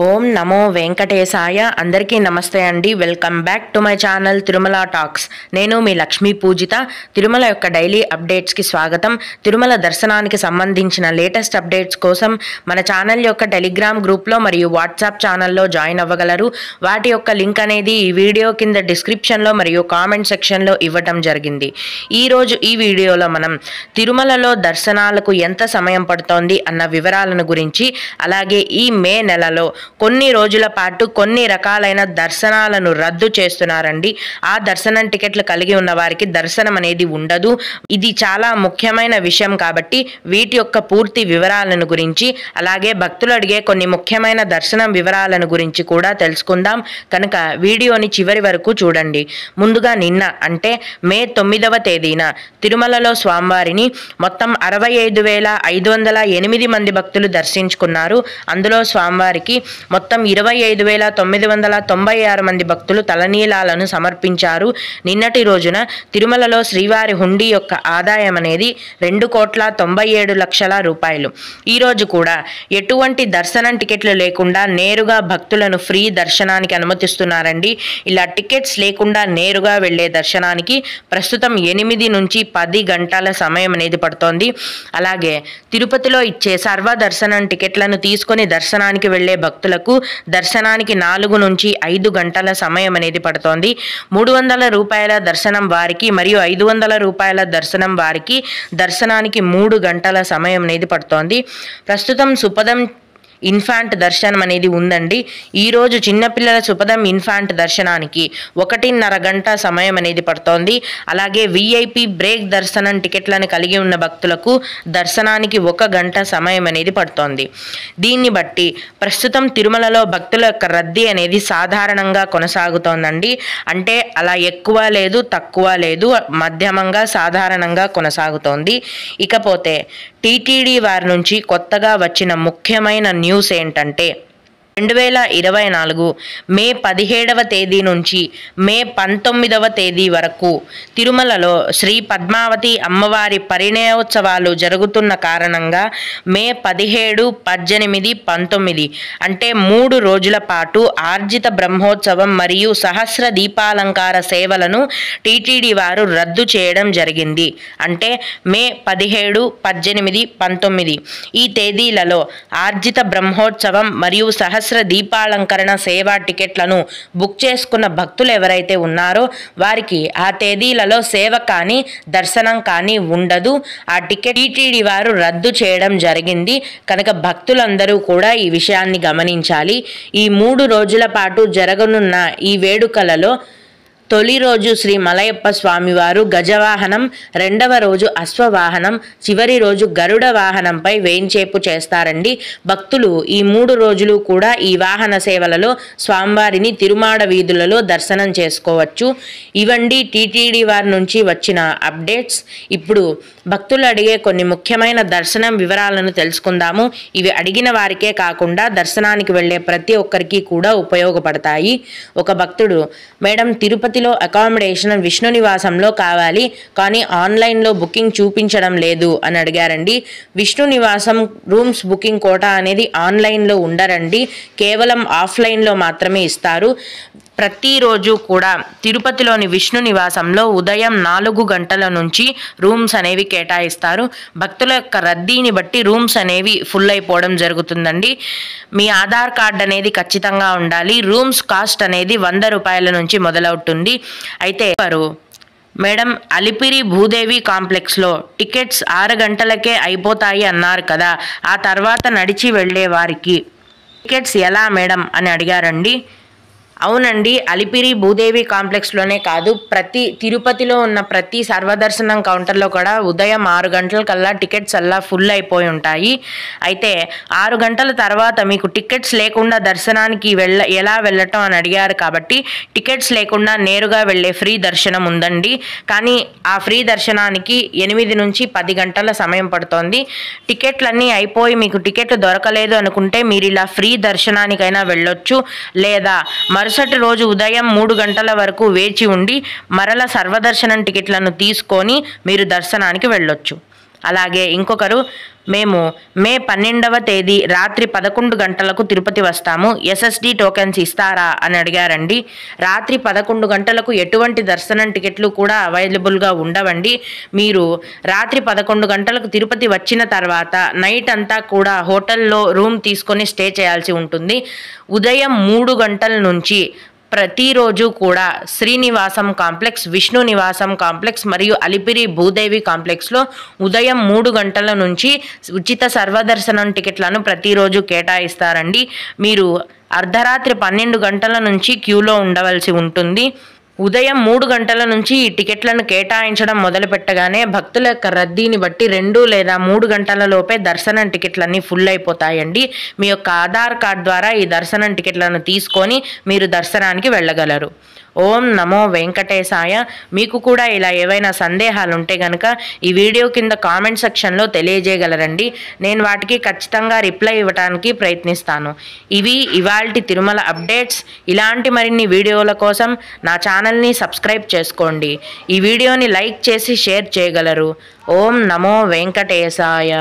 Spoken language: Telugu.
ఓం నమో వెంకటేశాయ. అందరికీ నమస్తే అండి. Welcome back to my channel Tirumala talks. నేను మీ లక్ష్మీ పూజిత. తిరుమల యొక్క డైలీ అప్డేట్స్కి స్వాగతం. తిరుమల దర్శనానికి సంబంధించిన లేటెస్ట్ అప్డేట్స్ కోసం మన ఛానల్ యొక్క టెలిగ్రామ్ గ్రూప్లో మరియు వాట్సాప్ ఛానల్లో జాయిన్ అవ్వగలరు. వాటి యొక్క లింక్ అనేది ఈ వీడియో కింద డిస్క్రిప్షన్లో మరియు కామెంట్ సెక్షన్లో ఇవ్వటం జరిగింది. ఈరోజు ఈ వీడియోలో మనం తిరుమలలో దర్శనాలకు ఎంత సమయం పడుతోంది అన్న వివరాలను గురించి, అలాగే ఈ మే నెలలో కొన్ని రోజుల పాటు కొన్ని రకాలైన దర్శనాలను రద్దు చేస్తున్నారండి. ఆ దర్శనం టికెట్లు కలిగి ఉన్న వారికి దర్శనం అనేది ఉండదు. ఇది చాలా ముఖ్యమైన విషయం కాబట్టి వీటి యొక్క పూర్తి వివరాలను గురించి, అలాగే భక్తులు అడిగే కొన్ని ముఖ్యమైన దర్శనం వివరాలను గురించి కూడా తెలుసుకుందాం. కనుక వీడియోని చివరి వరకు చూడండి. ముందుగా నిన్న అంటే మే 9వ తేదీన తిరుమలలో స్వామివారిని మొత్తం 65,508 మంది భక్తులు దర్శించుకున్నారు. అందులో స్వామివారికి మొత్తం 25,996 మంది భక్తులు తలనీలాలను సమర్పించారు. నిన్నటి రోజున తిరుమలలో శ్రీవారి హుండీ యొక్క ఆదాయం అనేది 2,97,00,000 రూపాయలు. ఈరోజు కూడా ఎటువంటి దర్శనం టికెట్లు లేకుండా నేరుగా భక్తులను ఫ్రీ దర్శనానికి అనుమతిస్తున్నారండి. ఇలా టికెట్స్ లేకుండా నేరుగా వెళ్లే దర్శనానికి ప్రస్తుతం 8 నుంచి 10 గంటల సమయం అనేది పడుతోంది. అలాగే తిరుపతిలో ఇచ్చే సర్వ దర్శనం టికెట్లను తీసుకొని దర్శనానికి వెళ్లే భక్తులకు దర్శనానికి 4 నుంచి 5 గంటల సమయం అనేది పడుతోంది. 300 రూపాయల దర్శనం వారికి మరియు 500 రూపాయల దర్శనం వారికి దర్శనానికి 3 గంటల సమయం అనేది పడుతోంది. ప్రస్తుతం సుపదం ఇన్ఫాంట్ దర్శనం అనేది ఉందండి. ఈరోజు చిన్నపిల్లల సుపదం ఇన్ఫాంట్ దర్శనానికి 1.5 గంట సమయం అనేది పడుతోంది. అలాగే విఐపి బ్రేక్ దర్శనం టికెట్లను కలిగి ఉన్న భక్తులకు దర్శనానికి 1 గంట సమయం అనేది పడుతోంది. దీన్ని బట్టి ప్రస్తుతం తిరుమలలో భక్తుల యొక్క రద్దీ అనేది సాధారణంగా కొనసాగుతోందండి. అంటే అలా ఎక్కువ లేదు, తక్కువ లేదు, మధ్యమంగా సాధారణంగా కొనసాగుతోంది. ఇకపోతే టీటీడీ వారి నుంచి కొత్తగా వచ్చిన ముఖ్యమైన న్యూస్ ఏంటంటే 2024 మే 17వ తేదీ నుంచి మే 19వ తేదీ వరకు తిరుమలలో శ్రీ పద్మావతి అమ్మవారి పరిణయోత్సవాలు జరుగుతున్న కారణంగా మే 17, 18, 19 అంటే 3 రోజుల పాటు ఆర్జిత బ్రహ్మోత్సవం మరియు సహస్ర దీపాలంకార సేవలను టీటీడీ వారు రద్దు చేయడం జరిగింది. అంటే మే 17, 18, 19 ఈ తేదీలలో ఆర్జిత బ్రహ్మోత్సవం మరియు సహస్ర దీపాలంకరణ సేవా టికెట్లను బుక్ చేసుకున్న భక్తులు ఎవరైతే ఉన్నారో వారికి ఆ తేదీలలో సేవ కానీ దర్శనం కానీ ఉండదు. ఆ టికెట్ టీటీడీ వారు రద్దు చేయడం జరిగింది. కనుక భక్తులందరూ కూడా ఈ విషయాన్ని గమనించాలి. ఈ 3 రోజుల పాటు జరగనున్న ఈ వేడుకలలో తొలి రోజు శ్రీ మలయప్ప స్వామివారు గజవాహనం, 2వ రోజు అశ్వవాహనం, చివరి రోజు గరుడ వాహనంపై వేంచేపు చేస్తారండి. భక్తులు ఈ 3 రోజులు కూడా ఈ వాహన సేవలలో స్వామివారిని తిరుమాడ వీధులలో దర్శనం చేసుకోవచ్చు. ఇవండి టీటీడీ వారి నుంచి వచ్చిన అప్డేట్స్. ఇప్పుడు భక్తులు అడిగే కొన్ని ముఖ్యమైన దర్శనం వివరాలను తెలుసుకుందాము. ఇవి అడిగిన వారికే కాకుండా దర్శనానికి వెళ్లే ప్రతి ఒక్కరికి కూడా ఉపయోగపడతాయి. ఒక భక్తుడు, మేడం తిరుపతిలో అకామిడేషన్ విష్ణు నివాసంలో కావాలి, కానీ ఆన్లైన్లో బుకింగ్ చూపించడం లేదు అని అడిగారండి. విష్ణు నివాసం రూమ్స్ బుకింగ్ కోటా అనేది ఆన్లైన్లో ఉండరండి, కేవలం ఆఫ్లైన్లో మాత్రమే ఇస్తారు. ప్రతిరోజు కూడా తిరుపతిలోని విష్ణు నివాసంలో ఉదయం 4 గంటల నుంచి రూమ్స్ అనేవి కేటాయిస్తారు. భక్తుల యొక్క రద్దీని బట్టి రూమ్స్ అనేవి ఫుల్ అయిపోవడం జరుగుతుందండి. మీ ఆధార్ కార్డ్ అనేది ఖచ్చితంగా ఉండాలి. రూమ్స్ కాస్ట్ అనేది 100 రూపాయల నుంచి మొదలవుతుంది. అయితే మేడం అలిపిరి భూదేవి కాంప్లెక్స్లో టికెట్స్ 6 గంటలకే అయిపోతాయి అన్నారు కదా, ఆ తర్వాత నడిచి వెళ్ళే వారికి టికెట్స్ ఎలా మేడం అని అడిగారండి. అవునండి, అలిపిరి భూదేవి కాంప్లెక్స్లోనే కాదు, ప్రతి తిరుపతిలో ఉన్న ప్రతి సర్వదర్శనం కౌంటర్లో కూడా ఉదయం 6 గంటల కల్లా టికెట్స్ అలా ఫుల్ అయిపోయి ఉంటాయి. అయితే 6 గంటల తర్వాత మీకు టికెట్స్ లేకుండా దర్శనానికి ఎలా వెళ్ళటం అని అడిగారు కాబట్టి టికెట్స్ లేకుండా నేరుగా వెళ్ళే ఫ్రీ దర్శనం ఉందండి. కానీ ఆ ఫ్రీ దర్శనానికి 8 నుంచి 10 గంటల సమయం పడుతోంది. టికెట్లన్నీ అయిపోయి మీకు టికెట్ దొరకలేదు అనుకుంటే మీరు ఇలా ఫ్రీ దర్శనానికైనా వెళ్ళొచ్చు. లేదా మరుసటి రోజు ఉదయం 3 గంటల వరకు వేచి ఉండి మరల సర్వదర్శనం టికెట్లను తీసుకొని మీరు దర్శనానికి వెళ్ళొచ్చు. అలాగే ఇంకొకరు మేము మే 12వ తేదీ రాత్రి 11 గంటలకు తిరుపతి వస్తాము, ఎస్ఎస్డి టోకెన్స్ ఇస్తారా అని అడిగారండి. రాత్రి 11 గంటలకు ఎటువంటి దర్శనం టికెట్లు కూడా అవైలబుల్గా ఉండవండి. మీరు రాత్రి 11 గంటలకు తిరుపతి వచ్చిన తర్వాత నైట్ అంతా కూడా హోటల్లో రూమ్ తీసుకొని స్టే చేయాల్సి ఉంటుంది. ఉదయం 3 గంటల నుంచి ప్రతిరోజు కూడా శ్రీనివాసం కాంప్లెక్స్, విష్ణు నివాసం కాంప్లెక్స్ మరియు అలిపిరి భూదేవి కాంప్లెక్స్లో ఉదయం 3 గంటల నుంచి ఉచిత సర్వదర్శనం టికెట్లను ప్రతిరోజు కేటాయిస్తారండి. మీరు అర్ధరాత్రి 12 గంటల నుంచి క్యూలో ఉండవలసి ఉంటుంది. ఉదయం 3 గంటల నుంచి ఈ టికెట్లను కేటాయించడం మొదలుపెట్టగానే భక్తుల యొక్క రద్దీని బట్టి 2 లేదా 3 గంటల లోపే దర్శనం టికెట్లన్నీ ఫుల్ అయిపోతాయండి. మీ యొక్క ఆధార్ కార్డ్ ద్వారా ఈ దర్శనం టికెట్లను తీసుకొని మీరు దర్శనానికి వెళ్ళగలరు. ఓం నమో వెంకటేశాయ. మీకు కూడా ఇలా ఏవైనా సందేహాలు ఉంటే కనుక ఈ వీడియో కింద కామెంట్ సెక్షన్లో తెలియజేయగలరండి. నేను వాటికి ఖచ్చితంగా రిప్లై ఇవ్వడానికి ప్రయత్నిస్తాను. ఇవి ఇవాల్టి తిరుమల అప్డేట్స్. ఇలాంటి మరిన్ని వీడియోల కోసం నా ఛానల్ని సబ్స్క్రైబ్ చేసుకోండి. ఈ వీడియోని లైక్ చేసి షేర్ చేయగలరు. ఓం నమో వెంకటేశాయ.